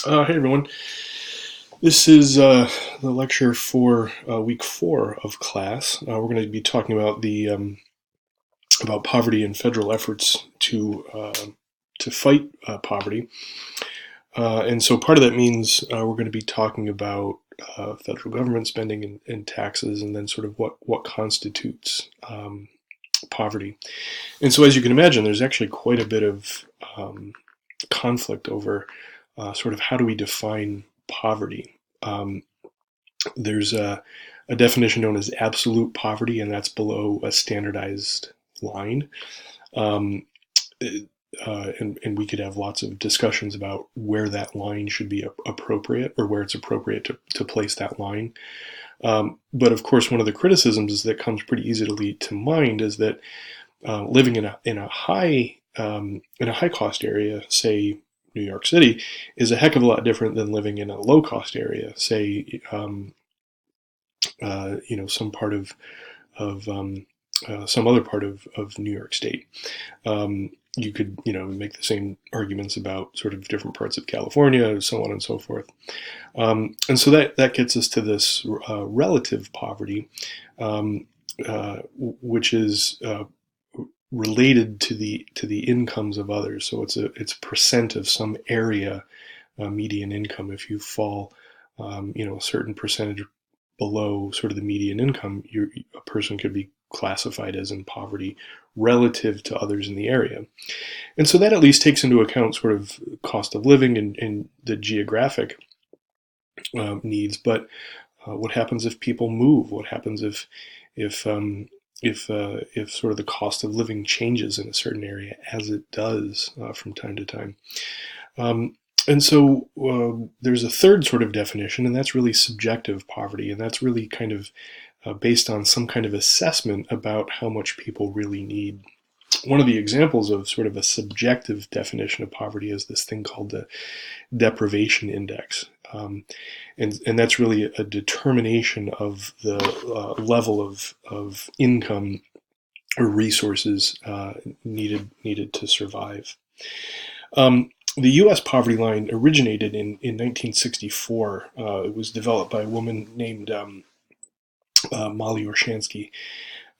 Hey everyone. This is the lecture for week 4 of class. We're going to be talking about the about poverty and federal efforts to fight poverty. And so part of that means we're going to be talking about federal government spending and taxes, and then sort of what constitutes poverty. And so, as you can imagine, there's actually quite a bit of conflict over sort of how do we define poverty. There's a definition known as absolute poverty, and that's below a standardized line. Um, and we could have lots of discussions about where that line should be appropriate, or where it's appropriate to place that line. But of course, one of the criticisms that comes pretty easily to mind is that living in a high cost area, say New York City, is a heck of a lot different than living in a low cost area, say some part of some other part of New York State. You could make the same arguments about sort of different parts of California, so on and so forth. And so that gets us to this relative poverty, which is related to the incomes of others. So it's percent of some area median income. If you fall a certain percentage below sort of the median income, a person could be classified as in poverty relative to others in the area. And so that at least takes into account sort of cost of living and the geographic needs. But what happens if people move? What happens if sort of the cost of living changes in a certain area, as it does from time to time? And so there's a third sort of definition, and that's really subjective poverty, and that's really kind of based on some kind of assessment about how much people really need. One of the examples of sort of a subjective definition of poverty is this thing called the deprivation index. And that's really a determination of the level of income or resources needed to survive. The U.S. poverty line originated in 1964. It was developed by a woman named Molly Orshansky,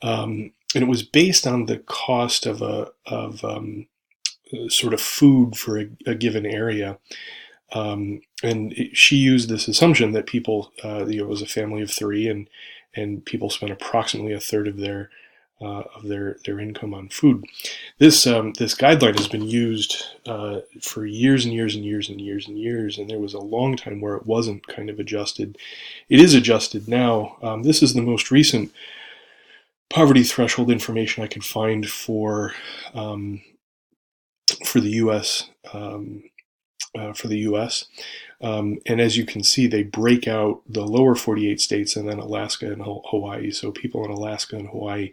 and it was based on the cost of sort of food for a given area. She used this assumption that people, it was a family of three, and people spent approximately a third of their income on food. This guideline has been used for years and years and years and years and years, and there was a long time where it wasn't kind of adjusted. It is adjusted now. This is the most recent poverty threshold information I could find for the U.S. And as you can see, they break out the lower 48 states and then Alaska and Hawaii. So people in Alaska and Hawaii,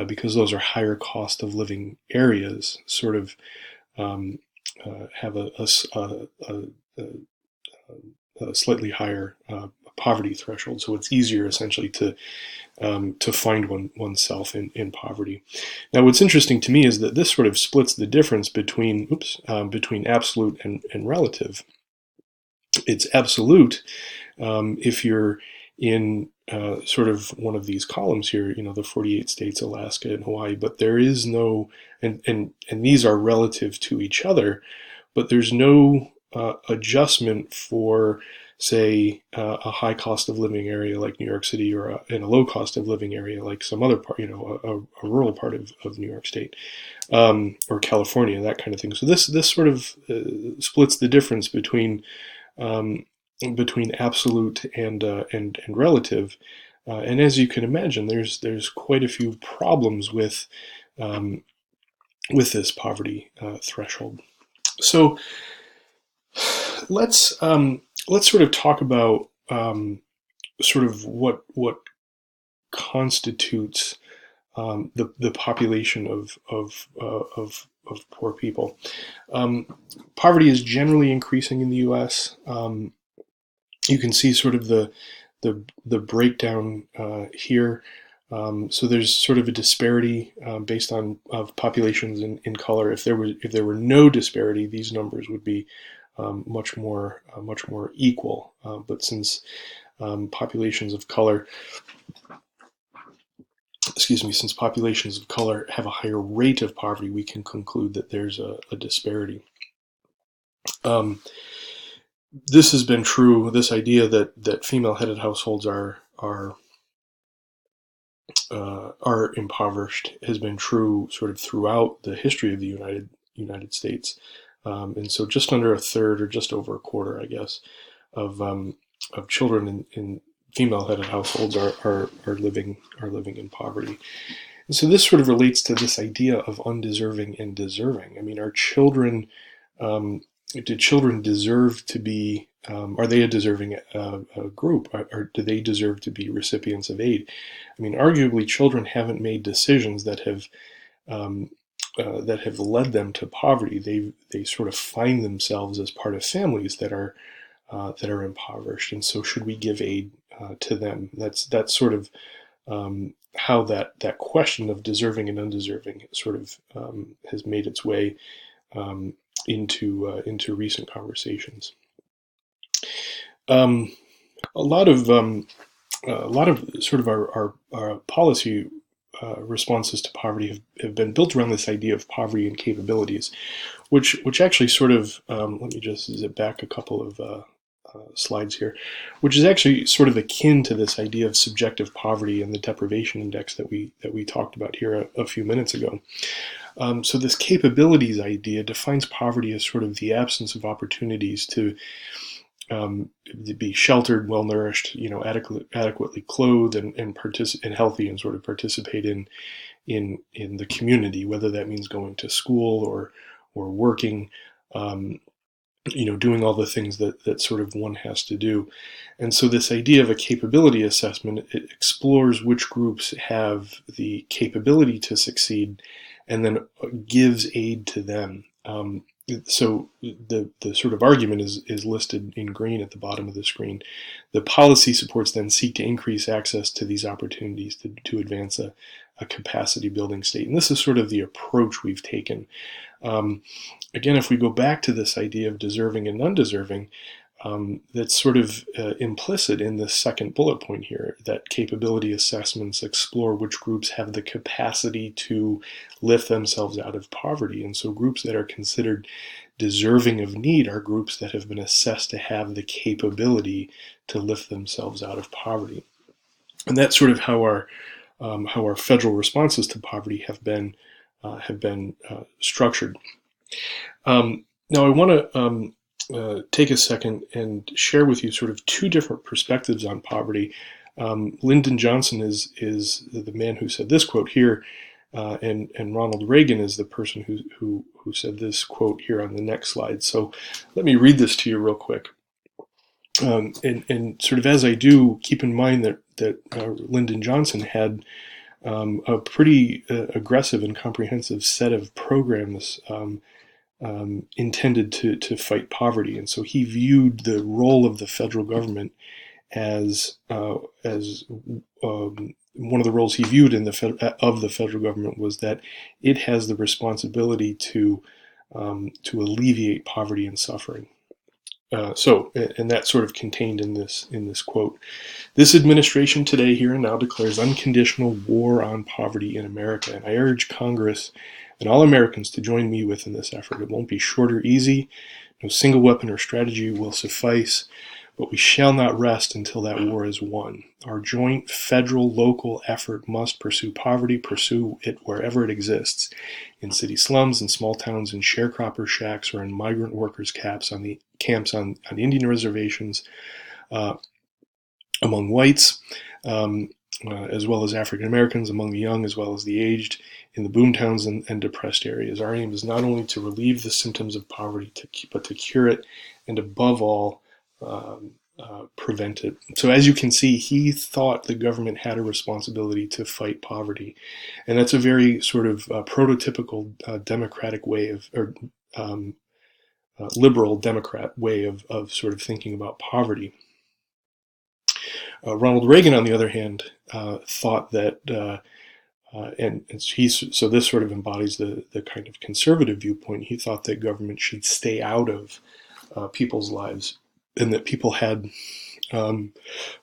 because those are higher cost of living areas, sort of have a slightly higher poverty threshold. So it's easier essentially to find oneself in poverty. Now, what's interesting to me is that this sort of splits the difference between absolute and relative. It's absolute if you're in sort of one of these columns here, the 48 states, Alaska and Hawaii, but there is no, and these are relative to each other, but there's no adjustment for, say, a high cost of living area like New York City, or in a low cost of living area like some other part, a rural part of New York State, or California, that kind of thing. So this sort of splits the difference between absolute and relative. And as you can imagine, there's quite a few problems with this poverty threshold. So let's sort of talk about sort of what constitutes the population of poor people. Poverty is generally increasing in the U.S. You can see sort of the breakdown here. So there's sort of a disparity based on of populations in color. If there were no disparity, these numbers would be much more equal. But since populations of color, since populations of color have a higher rate of poverty, we can conclude that there's a disparity. This has been true. This idea that female-headed households are impoverished has been true sort of throughout the history of the United States, and so just under a third, or just over a quarter, I guess, of children in female-headed households are living in poverty. And so this sort of relates to this idea of undeserving and deserving. I mean, are children do children deserve to be? Are they a deserving group? Or do they deserve to be recipients of aid? I mean, arguably, children haven't made decisions that have led them to poverty. They sort of find themselves as part of families that are impoverished, and so should we give aid to them? That's sort of how that question of deserving and undeserving sort of has made its way into recent conversations. A lot of sort of our policy responses to poverty have been built around this idea of poverty and capabilities, which actually sort of let me just zip back a couple of slides here, which is actually sort of akin to this idea of subjective poverty and the deprivation index that we talked about here a few minutes ago. So this capabilities idea defines poverty as sort of the absence of opportunities to be sheltered, well-nourished, adequately clothed, and healthy, and sort of participate in the community, whether that means going to school or working, doing all the things that sort of one has to do. And so this idea of a capability assessment, it explores which groups have the capability to succeed, and then gives aid to them. So the sort of argument is listed in green at the bottom of the screen. The policy supports then seek to increase access to these opportunities to advance a capacity building state. And this is sort of the approach we've taken. Again, if we go back to this idea of deserving and undeserving, that's sort of implicit in the second bullet point here, that capability assessments explore which groups have the capacity to lift themselves out of poverty. And so groups that are considered deserving of need are groups that have been assessed to have the capability to lift themselves out of poverty. And that's sort of how our federal responses to poverty have been structured. Now I want to take a second and share with you sort of two different perspectives on poverty. Lyndon Johnson is the man who said this quote here, and Ronald Reagan is the person who said this quote here on the next slide. So let me read this to you real quick. And sort of as I do, keep in mind that Lyndon Johnson had a pretty aggressive and comprehensive set of programs intended to fight poverty, and so he viewed the role of the federal government as one of the roles he viewed of the federal government was that it has the responsibility to alleviate poverty and suffering. And that's sort of contained in this quote. This administration today, here and now, declares unconditional war on poverty in America, and I urge Congress and all Americans to join me within this effort. It won't be short or easy. No single weapon or strategy will suffice, but we shall not rest until that war is won. Our joint federal, local effort must pursue poverty, pursue it wherever it exists, in city slums, in small towns, in sharecropper shacks, or in migrant workers' camps on Indian reservations, among whites, as well as African Americans, among the young as well as the aged, in the boomtowns and depressed areas. Our aim is not only to relieve the symptoms of poverty, but to cure it, and above all, prevent it. So as you can see, he thought the government had a responsibility to fight poverty. And that's a very sort of prototypical democratic way of, or liberal Democrat way of sort of thinking about poverty. Ronald Reagan, on the other hand, thought that, so this sort of embodies the kind of conservative viewpoint. He thought that government should stay out of people's lives, and that people had a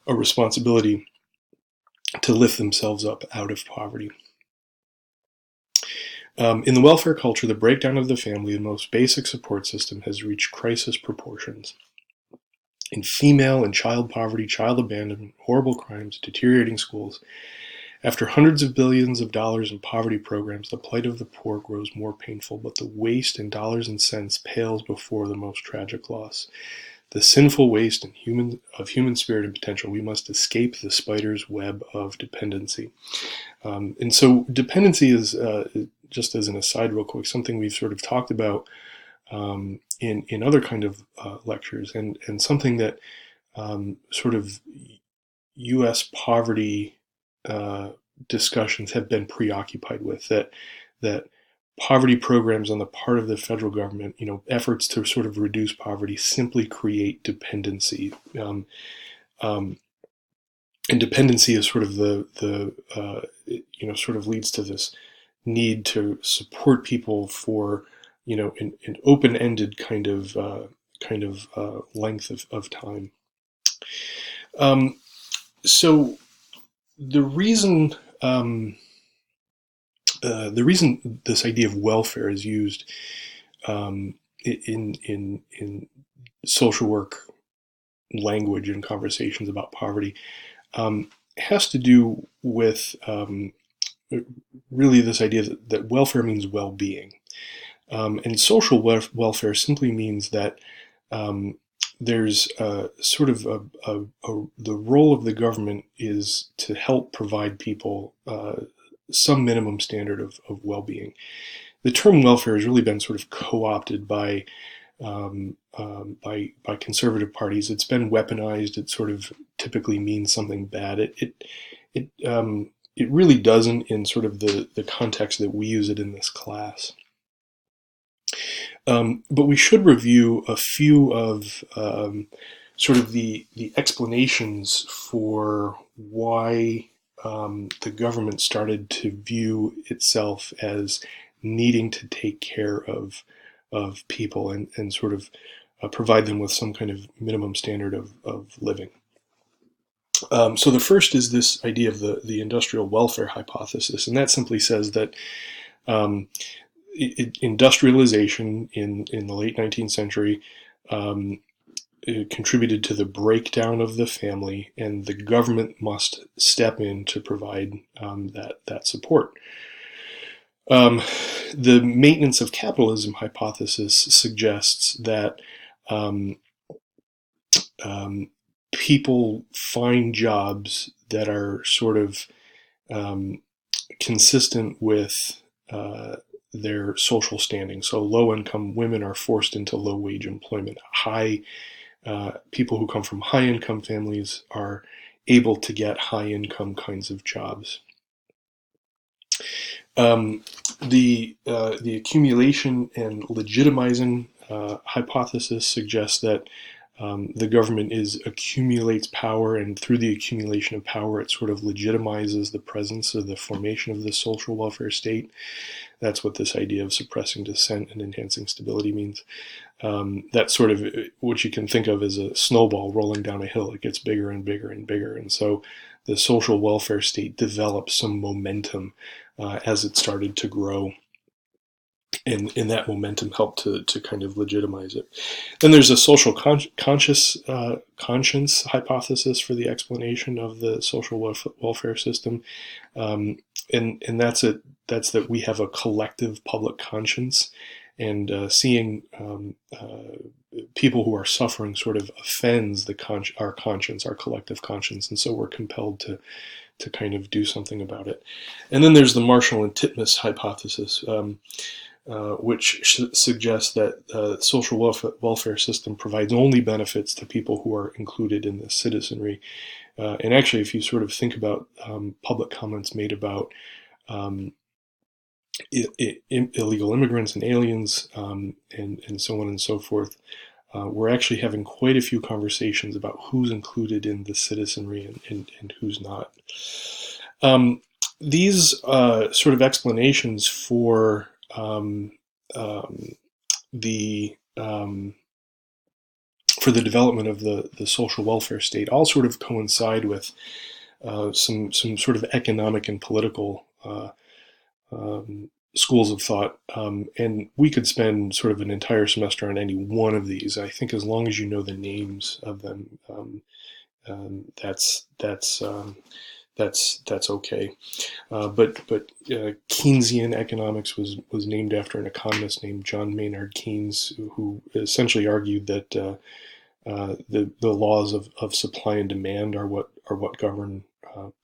responsibility to lift themselves up out of poverty. In the welfare culture, the breakdown of the family, the most basic support system, has reached crisis proportions. In female and child poverty, child abandonment, horrible crimes, deteriorating schools, after hundreds of billions of dollars in poverty programs, the plight of the poor grows more painful, but the waste in dollars and cents pales before the most tragic loss. The sinful waste of human spirit and potential, we must escape the spider's web of dependency. And so dependency is, just as an aside real quick, something we've sort of talked about in other kind of lectures, and something that sort of U.S. poverty discussions have been preoccupied with, that poverty programs on the part of the federal government, efforts to sort of reduce poverty, simply create dependency. And dependency is sort of the sort of leads to this need to support people for an open-ended kind of length of time. So the reason this idea of welfare is used in social work language and conversations about poverty has to do with really this idea that welfare means well-being. And social welfare simply means that there's sort of the role of the government is to help provide people some minimum standard of well-being. The term welfare has really been sort of co-opted by conservative parties. It's been weaponized. It sort of typically means something bad. It really doesn't in sort of the context that we use it in this class. But we should review a few of sort of the explanations for why the government started to view itself as needing to take care of people and sort of provide them with some kind of minimum standard of living. So the first is this idea of the industrial welfare hypothesis, and that simply says that industrialization in the late 19th century it contributed to the breakdown of the family, and the government must step in to provide that support. The maintenance of capitalism hypothesis suggests that people find jobs that are sort of consistent with their social standing. So low-income women are forced into low-wage employment. People who come from high-income families are able to get high-income kinds of jobs. The accumulation and legitimizing hypothesis suggests that the government accumulates power, and through the accumulation of power, it sort of legitimizes the presence of the formation of the social welfare state. That's what this idea of suppressing dissent and enhancing stability means. That's sort of what you can think of as a snowball rolling down a hill. It gets bigger and bigger and bigger, and so the social welfare state developed some momentum as it started to grow. And that momentum helped to kind of legitimize it. Then there's a social conscience hypothesis for the explanation of the social welfare system, and that's that we have a collective public conscience, and seeing people who are suffering sort of offends our conscience, our collective conscience, and so we're compelled to kind of do something about it. And then there's the Marshall and Titmuss hypothesis, which suggests that the social welfare system provides only benefits to people who are included in the citizenry. And actually, if you sort of think about public comments made about illegal immigrants and aliens and so on and so forth, we're actually having quite a few conversations about who's included in the citizenry and who's not. These sort of explanations for the for the development of the social welfare state all sort of coincide with some sort of economic and political schools of thought, and we could spend sort of an entire semester on any one of these. I think as long as you know the names of them, that's okay. But Keynesian economics was named after an economist named John Maynard Keynes, who essentially argued that the laws of supply and demand are what govern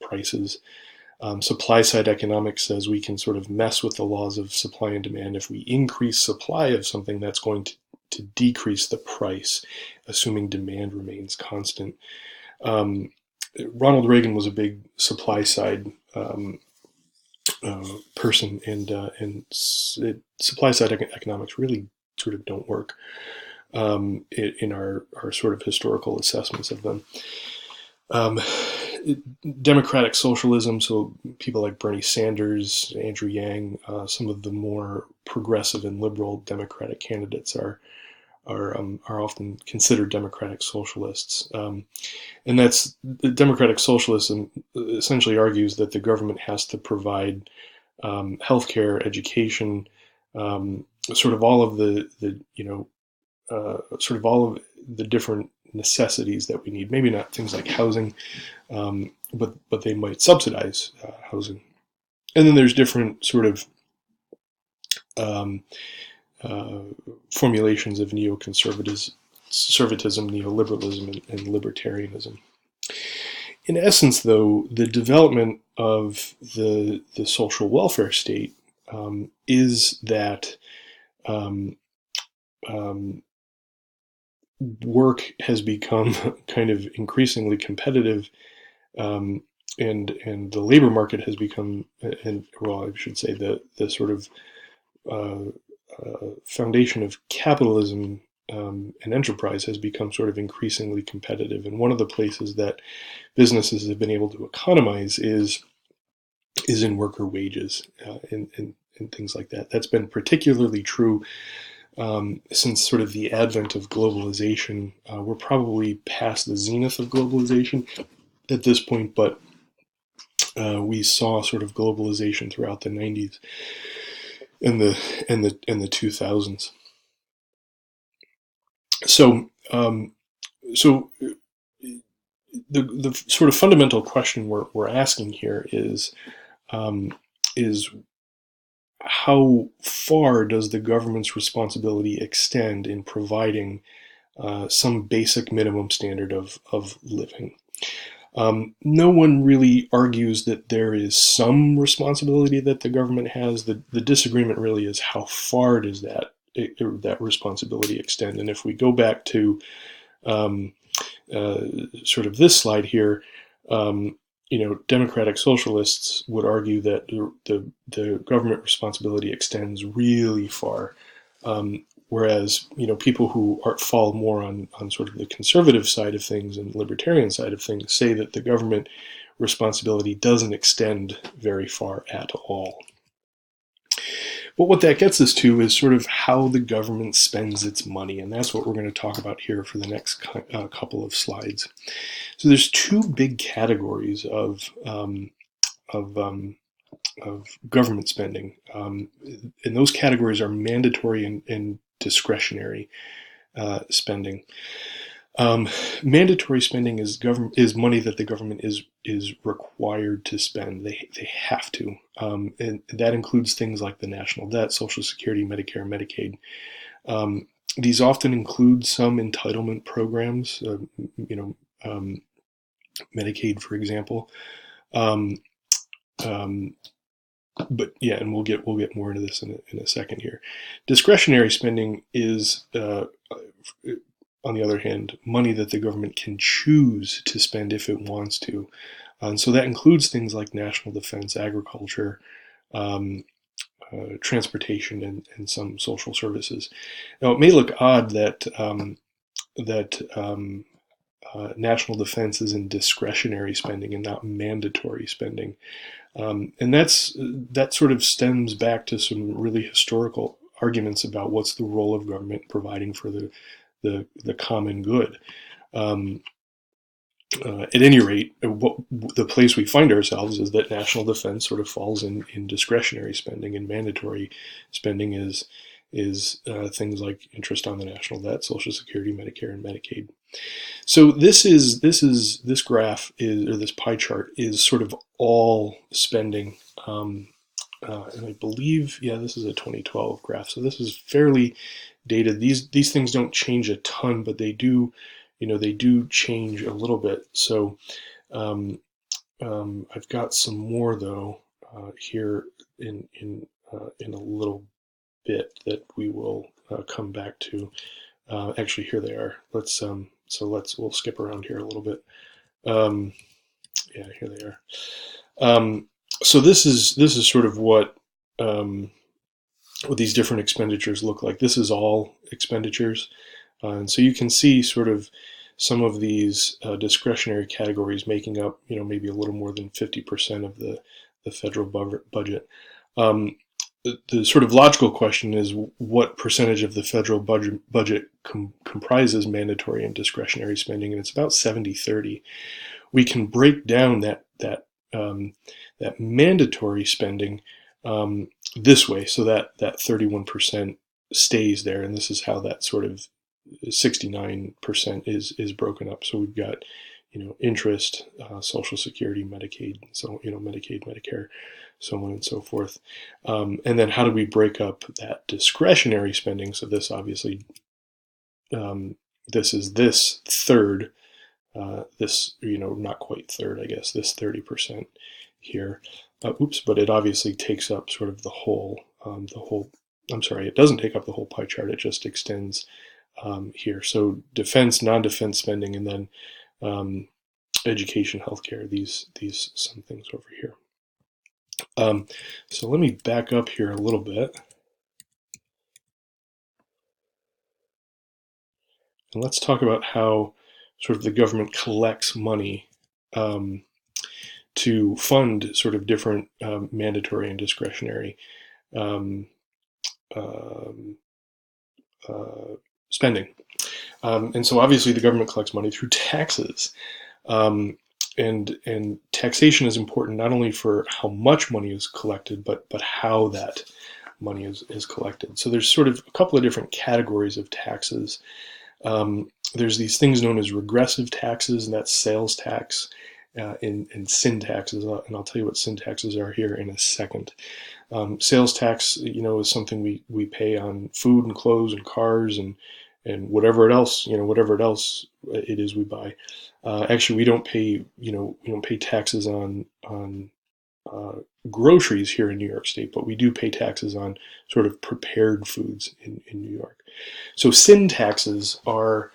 prices. Supply side economics says we can sort of mess with the laws of supply and demand. If we increase supply of something, that's going to decrease the price, assuming demand remains constant. Ronald Reagan was a big supply side person, and supply side economics really sort of don't work in our sort of historical assessments of them. Democratic socialism, so people like Bernie Sanders, Andrew Yang, some of the more progressive and liberal Democratic candidates are often considered democratic socialists. And that's democratic socialism essentially argues that the government has to provide healthcare, education, sort of all of the sort of all of the different necessities that we need. Maybe not things like housing, but they might subsidize housing. And then there's different sort of formulations of neoconservatism, neoliberalism, and libertarianism. In essence, though, the development of the social welfare state is that work has become kind of increasingly competitive, and the labor market has become, and well, I should say the sort of foundation of capitalism and enterprise has become sort of increasingly competitive. And one of the places that businesses have been able to economize is in worker wages and things like that. That's been particularly true since sort of the advent of globalization. We're probably past the zenith of globalization at this point, but we saw sort of globalization throughout the 90s and the 2000s. So the sort of fundamental question we're asking here is how far does the government's responsibility extend in providing some basic minimum standard of living? No one really argues that there is some responsibility that the government has. The disagreement really is how far does that responsibility extend? And if we go back to sort of this slide here, democratic socialists would argue that the government responsibility extends really far, whereas people who fall more on sort of the conservative side of things and libertarian side of things say that the government responsibility doesn't extend very far at all. But what that gets us to is sort of how the government spends its money, and that's what we're going to talk about here for the next couple of slides. So there's two big categories of government spending, and those categories are mandatory and discretionary spending. Mandatory spending is money that the government is required to spend. They have to, and that includes things like the national debt, Social Security, Medicare, Medicaid. These often include some entitlement programs, Medicaid, for example. But yeah, and we'll get more into this in a second here. Discretionary spending is, on the other hand, money that the government can choose to spend if it wants to. And so that includes things like national defense, agriculture, transportation, and some social services. Now, it may look odd that national defense is in discretionary spending and not mandatory spending. And that sort of stems back to some really historical arguments about what's the role of government providing for the the common good. At any rate, the place we find ourselves is that national defense sort of falls in discretionary spending, and mandatory spending is things like interest on the national debt, Social Security, Medicare, and Medicaid. So this graph is, or this pie chart is sort of all spending, and I believe, yeah, this is a 2012 graph. So this is fairly dated. These things don't change a ton, but they do, they do change a little bit. So I've got some more though here in a little bit that we will come back to. Actually, here they are. We'll skip around here a little bit. Yeah, here they are. So this is sort of what these different expenditures look like. This is all expenditures, and so you can see sort of some of these discretionary categories making up, maybe a little more than 50% of the federal budget. The sort of logical question is, what percentage of the federal budget comprises mandatory and discretionary spending? And it's about 70-30. We can break down that mandatory spending this way, so that 31% stays there, and this is how that sort of 69% is broken up. So we've got, interest, Social Security, Medicaid, so Medicaid, Medicare, so on and so forth. And then how do we break up that discretionary spending? So this obviously, this is this third, this, not quite third, I guess, this 30% here. But it obviously takes up sort of the whole, I'm sorry, it doesn't take up the whole pie chart, it just extends here. So defense, non-defense spending, and then education, healthcare, these some things over here. So let me back up here a little bit. And let's talk about how sort of the government collects money to fund sort of different mandatory and discretionary spending. And so obviously the government collects money through taxes. And taxation is important not only for how much money is collected, but how that money is collected. So there's sort of a couple of different categories of taxes. There's these things known as regressive taxes, and that's sales tax, and sin taxes, and I'll tell you what sin taxes are here in a second. Sales tax, is something we pay on food and clothes and cars and whatever else it is we buy. Actually, we don't pay taxes on groceries here in New York State, but we do pay taxes on sort of prepared foods in New York. So sin taxes are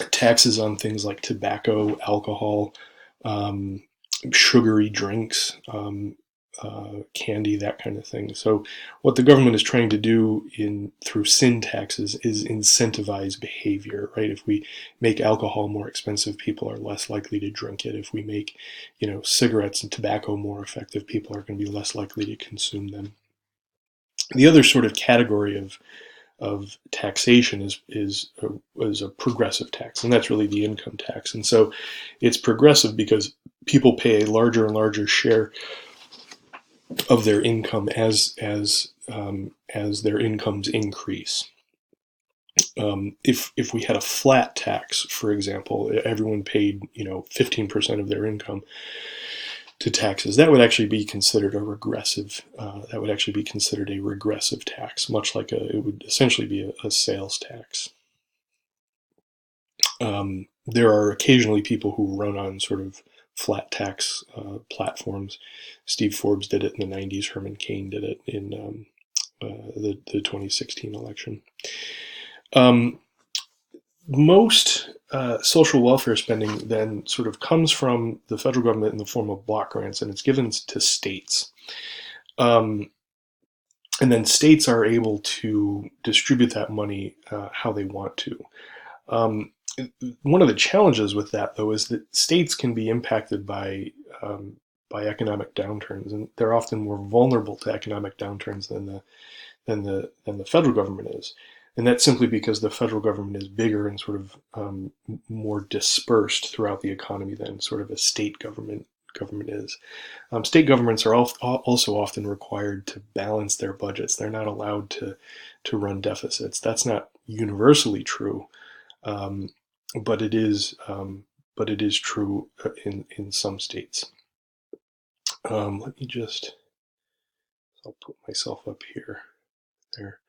taxes on things like tobacco, alcohol, sugary drinks, candy, that kind of thing. So what the government is trying to do through sin taxes is incentivize behavior, right? If we make alcohol more expensive, people are less likely to drink it. If we make, cigarettes and tobacco more effective, people are going to be less likely to consume them. The other sort of category of taxation is a progressive tax, and that's really the income tax. And so it's progressive because people pay a larger and larger share of their income as their incomes increase. If we had a flat tax, for example, everyone paid 15% of their income to taxes, that would actually be considered a regressive. That would actually be considered a regressive tax, much like it would essentially be a sales tax. There are occasionally people who run on sort of flat tax platforms. Steve Forbes did it in the 90s. Herman Cain did it in the 2016 election. Most social welfare spending then sort of comes from the federal government in the form of block grants, and it's given to states. And then states are able to distribute that money how they want to. One of the challenges with that, though, is that states can be impacted by economic downturns, and they're often more vulnerable to economic downturns than the federal government is. And that's simply because the federal government is bigger and sort of more dispersed throughout the economy than sort of a state government is. State governments are also often required to balance their budgets. They're not allowed to run deficits. That's not universally true, um, but it is true in some states. Let me just, I'll put myself up here, there.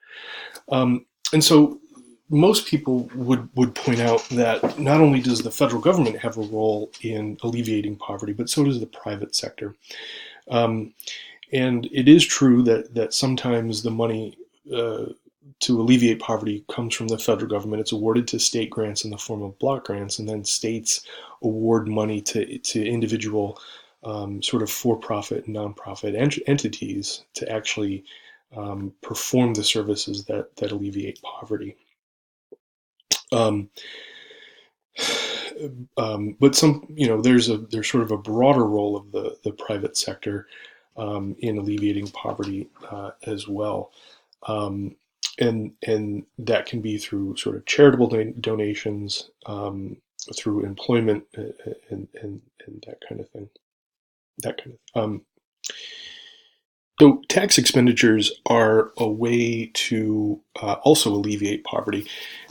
And so most people would point out that not only does the federal government have a role in alleviating poverty, but so does the private sector. Um, and it is true that sometimes the money to alleviate poverty comes from the federal government. It's awarded to state grants in the form of block grants, and then states award money to individual sort of for-profit and nonprofit entities to actually perform the services that alleviate poverty. Um, but there's sort of a broader role of the private sector in alleviating poverty as well. And that can be through sort of charitable donations, through employment, and that kind of thing. So tax expenditures are a way to also alleviate poverty,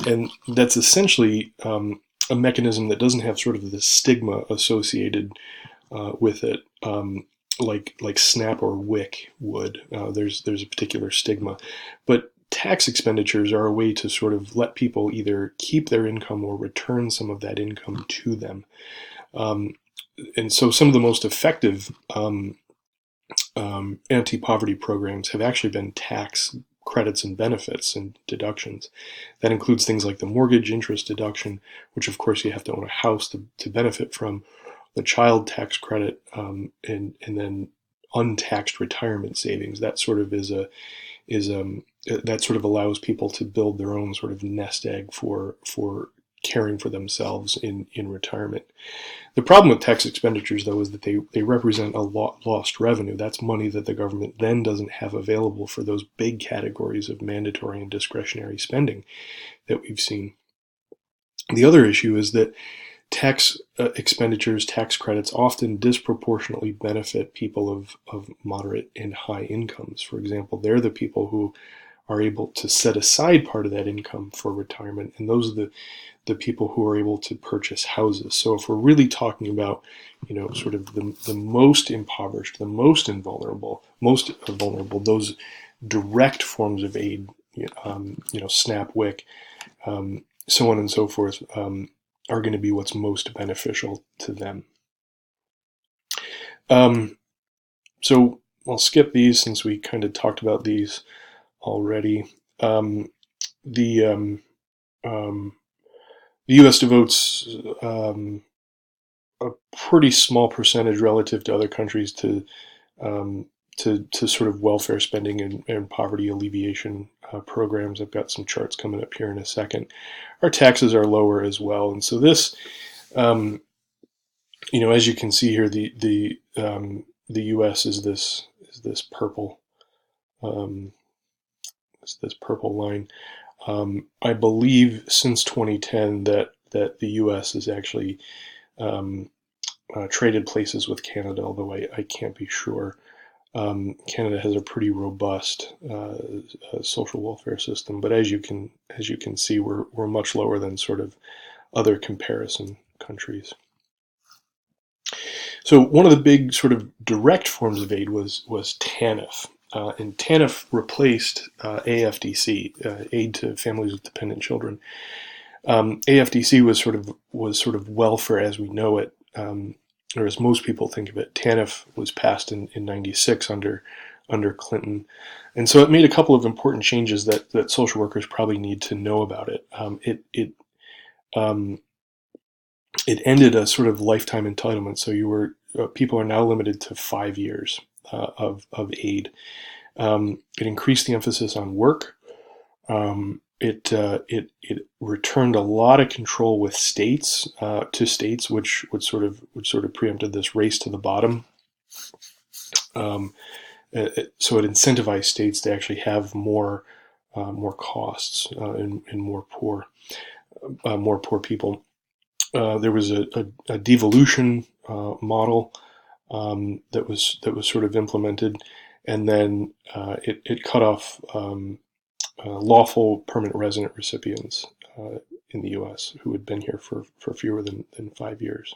and that's essentially a mechanism that doesn't have sort of the stigma associated with it, like SNAP or WIC would. There's a particular stigma, but tax expenditures are a way to sort of let people either keep their income or return some of that income to them. And so some of the most effective anti-poverty programs have actually been tax credits and benefits and deductions. That includes things like the mortgage interest deduction, which of course you have to own a house to benefit from, the child tax credit, and then untaxed retirement savings. That sort of that sort of allows people to build their own sort of nest egg for caring for themselves in retirement. The problem with tax expenditures, though, is that they represent a lost revenue. That's money that the government then doesn't have available for those big categories of mandatory and discretionary spending that we've seen. The other issue is that tax expenditures, tax credits often disproportionately benefit people of moderate and high incomes. For example, they're the people who are able to set aside part of that income for retirement, and those are the people who are able to purchase houses. So if we're really talking about, sort of the most impoverished, the most vulnerable, those direct forms of aid, SNAP, WIC, so on and so forth, are going to be what's most beneficial to them. So I'll skip these since we kind of talked about these already. The U.S. devotes a pretty small percentage relative to other countries to sort of welfare spending and poverty alleviation programs. I've got some charts coming up here in a second. Our taxes are lower as well, and so this, as you can see here, the U.S. is this purple. This purple line. I believe since 2010 that the U.S. has actually traded places with Canada, although I can't be sure. Canada has a pretty robust social welfare system, but as you can see, we're much lower than sort of other comparison countries. So one of the big sort of direct forms of aid was TANF. And TANF replaced AFDC, Aid to Families with Dependent Children. AFDC was sort of welfare as we know it, or as most people think of it. TANF was passed in '96 under Clinton, and so it made a couple of important changes that social workers probably need to know about it. It ended a sort of lifetime entitlement, so people are now limited to 5 years of aid. It increased the emphasis on work. It returned a lot of control with states to states, which sort of preempted this race to the bottom. So it incentivized states to actually have more more costs and more poor people. There was a devolution model that was sort of implemented, and then it cut off lawful permanent resident recipients in the U.S. who had been here for fewer than 5 years.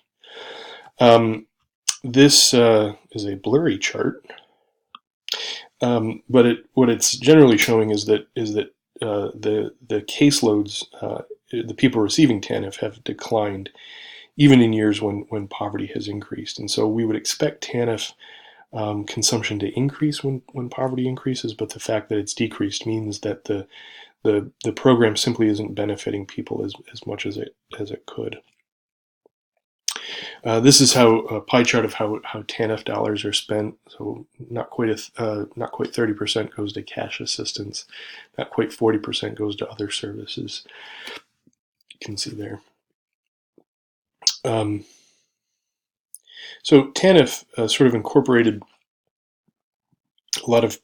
This is a blurry chart, but what it's generally showing is that the caseloads, the people receiving TANF, have declined even in years when poverty has increased. And so we would expect TANF consumption to increase when poverty increases, but the fact that it's decreased means that the program simply isn't benefiting people as much as it could. This is a pie chart of how TANF dollars are spent. So not quite 30% goes to cash assistance, not quite 40% goes to other services. You can see there. So TANF sort of incorporated a lot of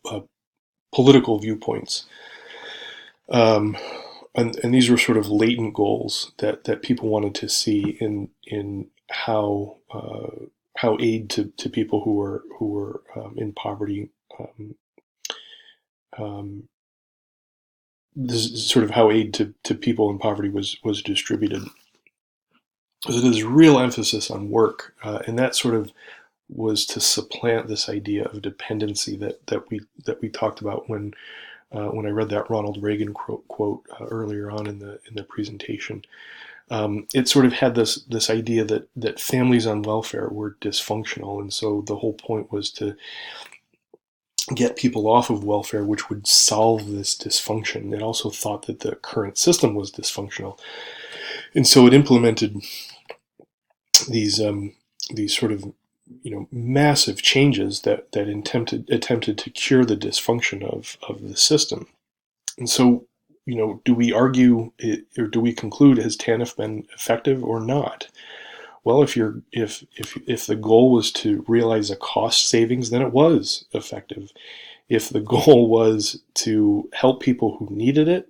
political viewpoints, and these were sort of latent goals that people wanted to see in how aid to people who were in poverty. This is sort of how aid to people in poverty was distributed. So there's real emphasis on work, and that sort of was to supplant this idea of dependency that we talked about when I read that Ronald Reagan quote earlier on in the presentation. It sort of had this idea that families on welfare were dysfunctional, and so the whole point was to get people off of welfare, which would solve this dysfunction. It also thought that the current system was dysfunctional, and so it implemented these sort of massive changes that attempted to cure the dysfunction of the system. And so, do we argue or do we conclude, has TANF been effective or not? Well, if the goal was to realize a cost savings, then it was effective. If the goal was to help people who needed it,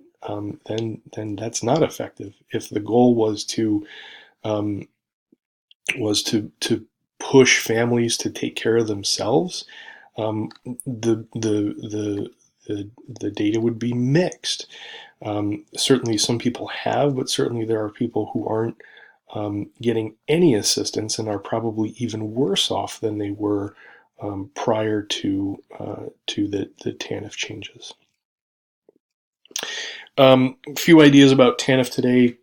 then that's not effective. If the goal was to push families to take care of themselves, the data would be mixed. Certainly some people have, but certainly there are people who aren't getting any assistance and are probably even worse off than they were prior to the TANF changes. A few ideas about TANF today.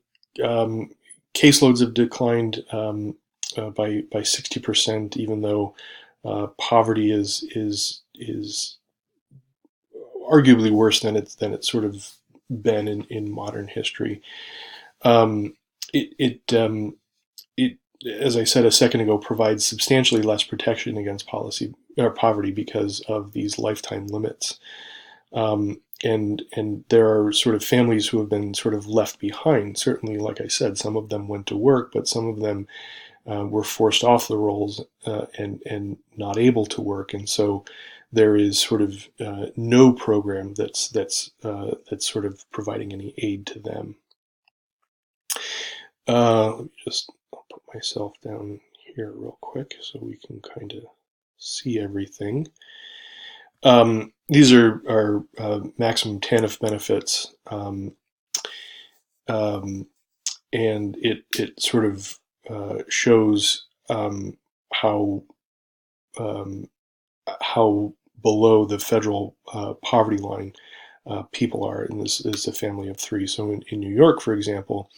Caseloads have declined by 60%, even though poverty is arguably worse than it's sort of been in modern history. It as I said a second ago, provides substantially less protection against poverty because of these lifetime limits. And there are sort of families who have been sort of left behind. Certainly, like I said, some of them went to work, but some of them were forced off the rolls and not able to work. And so there is sort of no program that's sort of providing any aid to them. Let me I'll put myself down here real quick so we can kind of see everything. These are maximum TANF benefits, and it sort of shows how below the federal poverty line people are, and this is a family of three. So in New York, for example,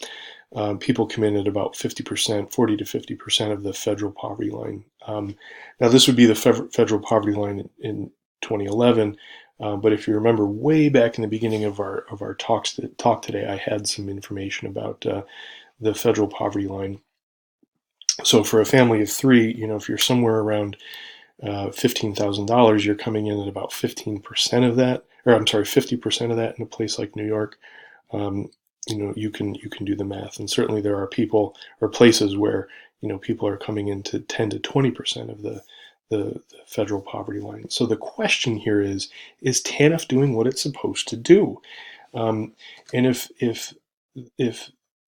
people come in at about 50%, 40 to 50% of the federal poverty line. Now this would be the federal poverty line in 2011, but if you remember way back in the beginning of our talk today, I had some information about the federal poverty line. So for a family of three, if you're somewhere around $15,000, you're coming in at about 15% of that, or I'm sorry, 50% of that in a place like New York. You can do the math, and certainly there are people or places where people are coming into 10 to 20% of the federal poverty line. So the question here is TANF doing what it's supposed to do? And if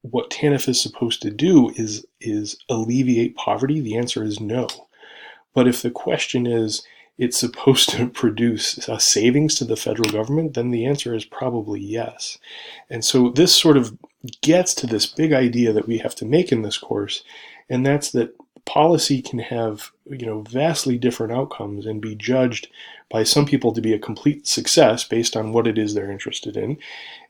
what TANF is supposed to do is alleviate poverty, the answer is no. But if the question is it's supposed to produce a savings to the federal government, then the answer is probably yes. And so this sort of gets to this big idea that we have to make in this course, and that's that policy can have, vastly different outcomes and be judged by some people to be a complete success based on what it is they're interested in,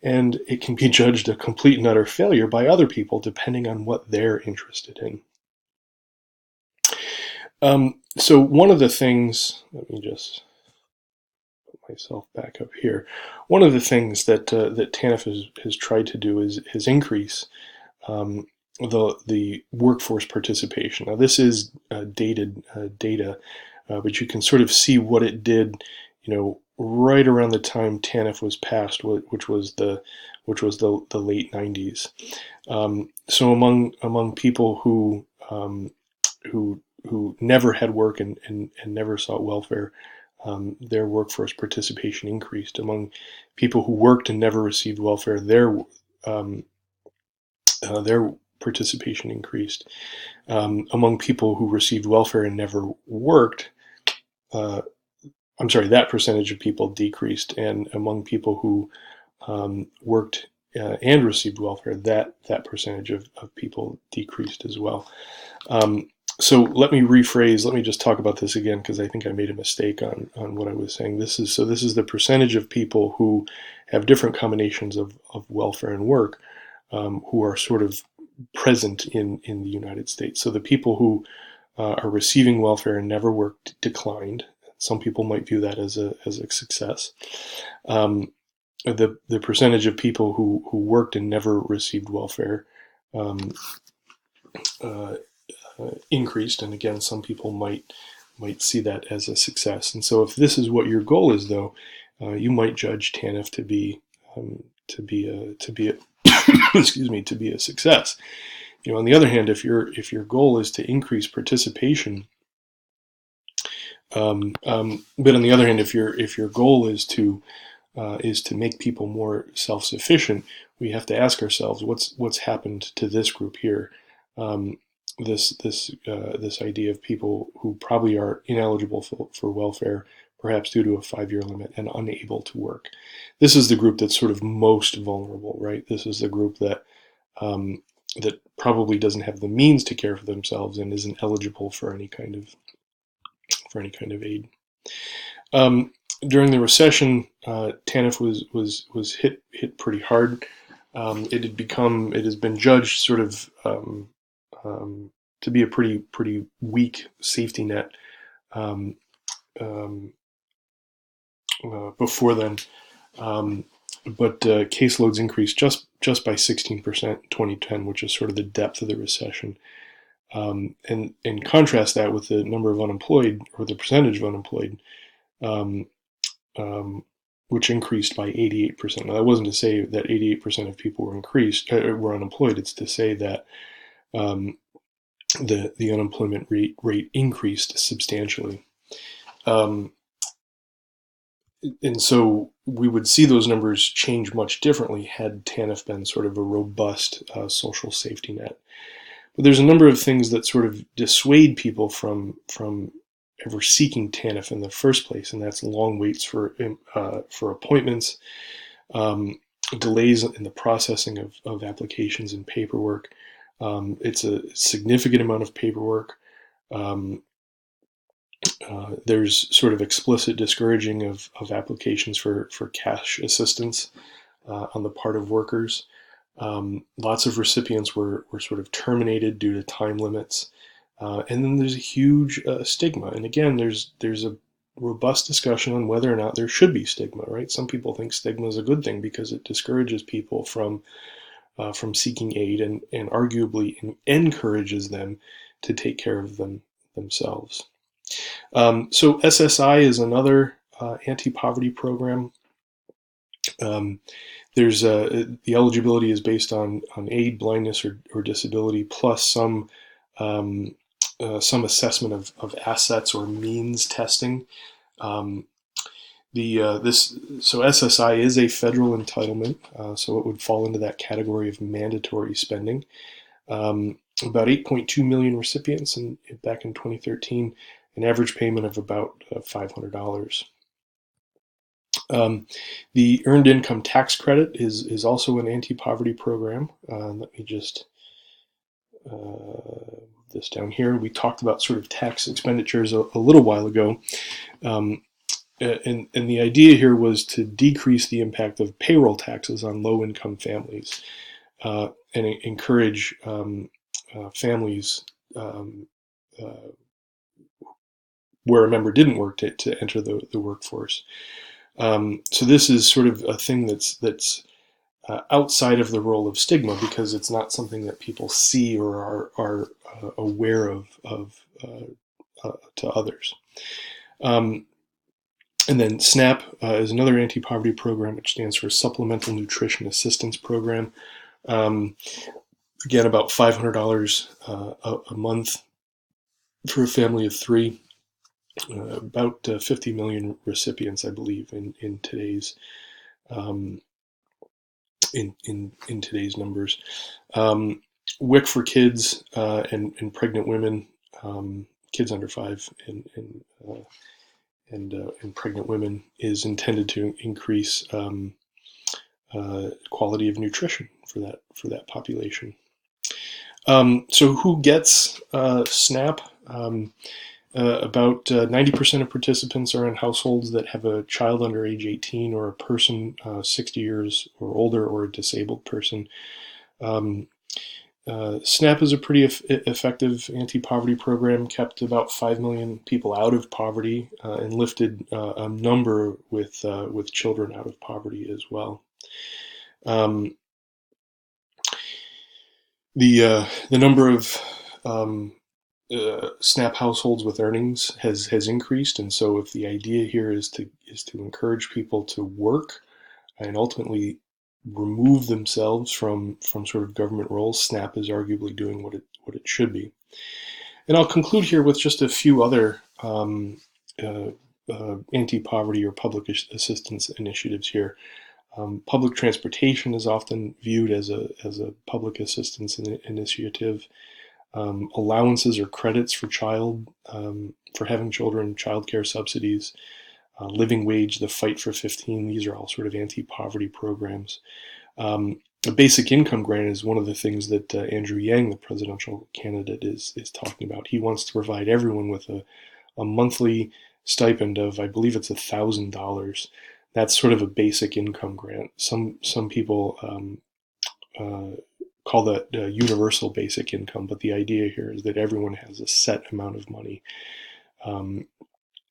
and it can be judged a complete and utter failure by other people depending on what they're interested in. So one of the things, let me just put myself back up here. One of the things that TANF has tried to do is increase the workforce participation. Now this is dated data, but you can sort of see what it did, right around the time TANF was passed, which was the late 90s. So among people who never had work and never sought welfare, their workforce participation increased. Among people who worked and never received welfare, their participation increased. Among people who received welfare and never worked, that percentage of people decreased, and among people who worked and received welfare, that percentage of people decreased as well. So let me rephrase. Let me just talk about this again, because I think I made a mistake on what I was saying. This is the percentage of people who have different combinations of welfare and work, who are sort of present in the United States. So the people who are receiving welfare and never worked declined. Some people might view that as a success. The percentage of people who worked and never received welfare increased, and again, some people might see that as a success. And so, if this is what your goal is, though, you might judge TANF to be a success. On the other hand, if your goal is to increase participation, but on the other hand, if your goal is to make people more self-sufficient, we have to ask ourselves what's happened to this group here. This idea of people who probably are ineligible for welfare, perhaps due to a 5-year limit, and unable to work. This is the group that's sort of most vulnerable, right? This is the group that that probably doesn't have the means to care for themselves and isn't eligible for any kind of aid. During the recession, TANF was hit pretty hard. It has been judged sort of to be a pretty weak safety net before then, but caseloads increased just by 16% in 2010, which is sort of the depth of the recession. And contrast that with the number of unemployed, or the percentage of unemployed, which increased by 88%. Now, that wasn't to say that 88% of people were unemployed. It's to say that the unemployment rate increased substantially. And so we would see those numbers change much differently had TANF been sort of a robust social safety net. But there's a number of things that sort of dissuade people from ever seeking TANF in the first place, and that's long waits for appointments, delays in the processing of applications and paperwork. It's a significant amount of paperwork. There's sort of explicit discouraging of applications for cash assistance on the part of workers. Lots of recipients were sort of terminated due to time limits. And then there's a huge stigma. And again, there's a robust discussion on whether or not there should be stigma, right? Some people think stigma is a good thing because it discourages people from seeking aid and arguably encourages them to take care of themselves. So SSI is another anti-poverty program. There's the eligibility is based on aid, blindness, or disability, plus some assessment of assets or means testing. So SSI is a federal entitlement, so it would fall into that category of mandatory spending. About 8.2 million recipients back in 2013, an average payment of about $500. The Earned Income Tax Credit is also an anti-poverty program. Let me just this down here. We talked about sort of tax expenditures a little while ago. And the idea here was to decrease the impact of payroll taxes on low-income families and encourage families where a member didn't work to enter the workforce. So this is sort of a thing that's outside of the role of stigma, because it's not something that people see or are aware of to others. And then SNAP is another anti-poverty program, which stands for Supplemental Nutrition Assistance Program. Again, about $500 a month for a family of three. About 50 million recipients, I believe, in today's in today's numbers. WIC for kids and pregnant women, kids under 5 and pregnant women, is intended to increase quality of nutrition for that population. So who gets SNAP? About 90% of participants are in households that have a child under age 18 or a person 60 years or older or a disabled person. SNAP is a pretty effective anti-poverty program, kept about 5 million people out of poverty and lifted a number with children out of poverty as well. The number of SNAP households with earnings has increased, and so if the idea here is to encourage people to work and ultimately remove themselves from sort of government roles, SNAP is arguably doing what it should be. And I'll conclude here with just a few other anti-poverty or public assistance initiatives here. Public transportation is often viewed as a public assistance initiative. Allowances or credits for having children, childcare subsidies, living wage, the fight for 15. These are all sort of anti-poverty programs. A basic income grant is one of the things that Andrew Yang, the presidential candidate, is talking about. He wants to provide everyone with a monthly stipend of, I believe it's $1,000. That's sort of a basic income grant. Some people call that universal basic income, but the idea here is that everyone has a set amount of money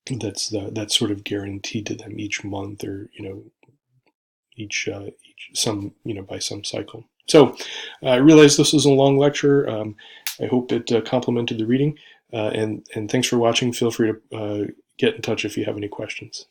that's sort of guaranteed to them each month, or each by some cycle. So I realize this is a long lecture. I hope it complemented the reading, and thanks for watching. Feel free to get in touch if you have any questions.